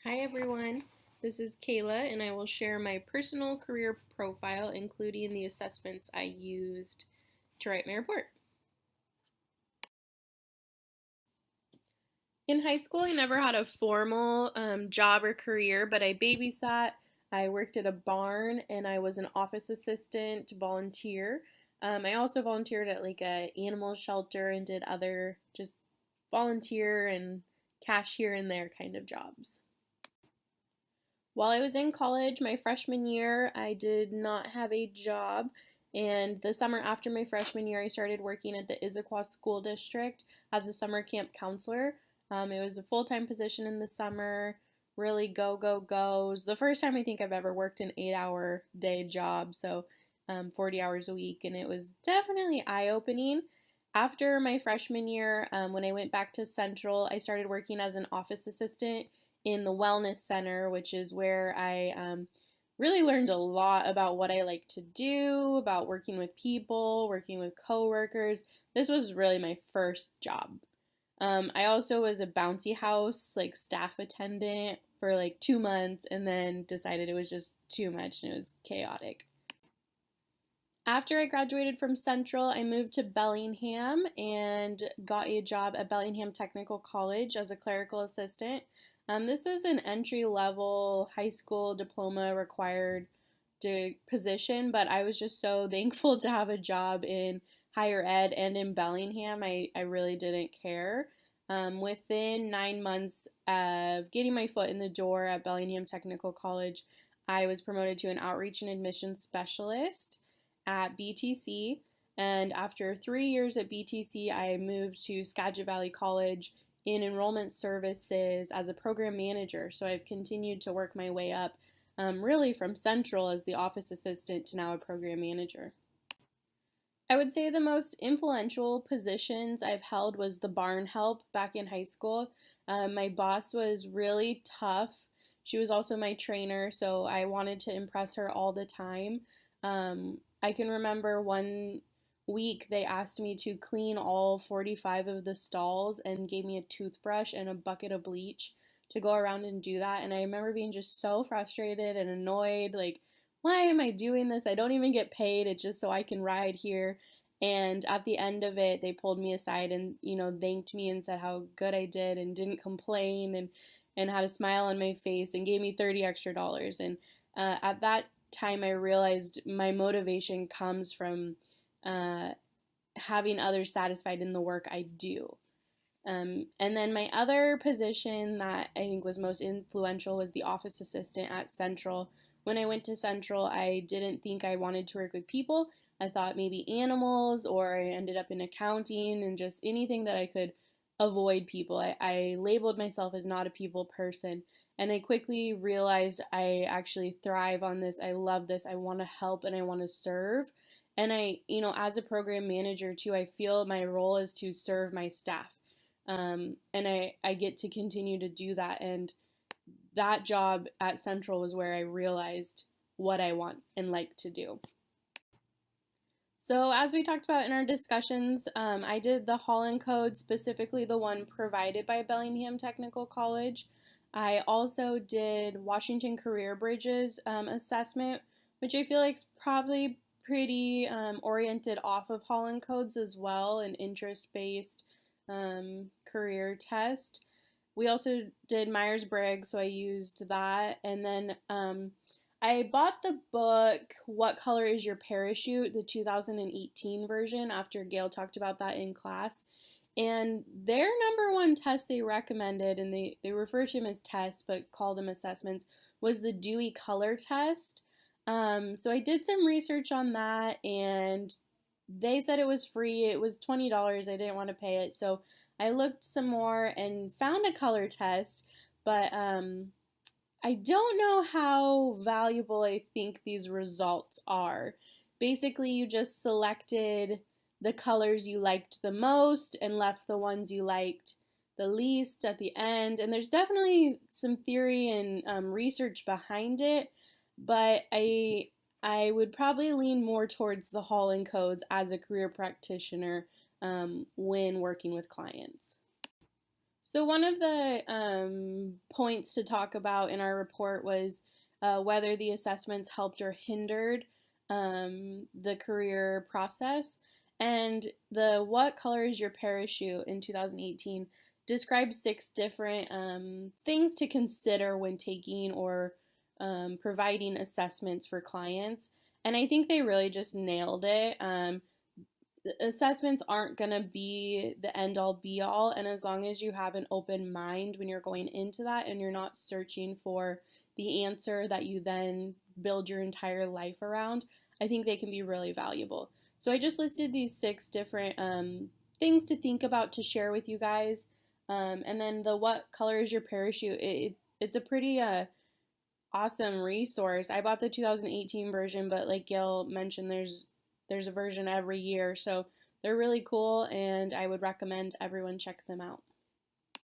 Hi everyone, this is Kayla and I will share my personal career profile including the assessments I used to write my report. In high school I never had a formal job or career, but I babysat, I worked at a barn, and I was an office assistant volunteer. I also volunteered at like a animal shelter and did other just volunteer and cash here and there kind of jobs. While I was in college, my freshman year, I did not have a job. And the summer after my freshman year, I started working at the Issaquah School District as a summer camp counselor. It was a full time position in the summer, really go, go, goes. The first time I think I've ever worked an 8-hour day job, so 40 hours a week, and it was definitely eye opening. After my freshman year, when I went back to Central, I started working as an office assistant in the wellness center, which is where I really learned a lot about what I like to do, about working with people, working with coworkers. This was really my first job. I also was a bouncy house like staff attendant for like 2 months, and then decided it was just too much and it was chaotic. After I graduated from Central, I moved to Bellingham and got a job at Bellingham Technical College as a clerical assistant. This is an entry level high school diploma required position, but I was just so thankful to have a job in higher ed and in Bellingham. I really didn't care. Within 9 months of getting my foot in the door at Bellingham Technical College, I was promoted to an outreach and admissions specialist at BTC. And after 3 years at BTC, I moved to Skagit Valley College in enrollment services as a program manager. So I've continued to work my way up, really from Central as the office assistant to now a program manager. I would say the most influential positions I've held was the barn help back in high school. My boss was really tough. She was also my trainer, so I wanted to impress her all the time. I can remember one week they asked me to clean all 45 of the stalls and gave me a toothbrush and a bucket of bleach to go around and do that. And I remember being just so frustrated and annoyed, like, why am I doing this? I don't even get paid. It's just so I can ride here. And at the end of it, they pulled me aside and, thanked me and said how good I did and didn't complain, and had a smile on my face and gave me 30 extra dollars. And at that time, I realized my motivation comes from uh, having others satisfied in the work I do. And then my other position that I think was most influential was the office assistant at Central. When I went to Central, I didn't think I wanted to work with people. I thought maybe animals, or I ended up in accounting and just anything that I could avoid people. I labeled myself as not a people person, and I quickly realized I actually thrive on this. I love this. I want to help and I want to serve. And as a program manager too, I feel my role is to serve my staff. And I get to continue to do that. And that job at Central was where I realized what I want and like to do. So, as we talked about in our discussions, I did the Holland Code, specifically the one provided by Bellingham Technical College. I also did Washington Career Bridges assessment, which I feel like is probably pretty oriented off of Holland Codes as well, an interest based career test. We also did Myers Briggs, so I used that. And then I bought the book, What Color is Your Parachute, the 2018 version, after Gail talked about that in class. And their number one test they recommended, and they refer to them as tests but call them assessments, was the Dewey Color Test. So I did some research on that, and they said it was free. It was $20. I didn't want to pay it. So I looked some more and found a color test, but I don't know how valuable I think these results are. Basically, you just selected the colors you liked the most and left the ones you liked the least at the end. And there's definitely some theory and research behind it, but I would probably lean more towards the Holland codes as a career practitioner when working with clients. So, one of the points to talk about in our report was whether the assessments helped or hindered the career process. And the What Color is Your Parachute in 2018 describes six different things to consider when taking or providing assessments for clients. And I think they really just nailed it. Assessments aren't going to be the end all be all. And as long as you have an open mind when you're going into that and you're not searching for the answer that you then build your entire life around, I think they can be really valuable. So I just listed these six different things to think about to share with you guys. And then the What Color is Your Parachute? It's a pretty awesome resource. I bought the 2018 version, but like Gail mentioned, there's a version every year, so they're really cool, and I would recommend everyone check them out.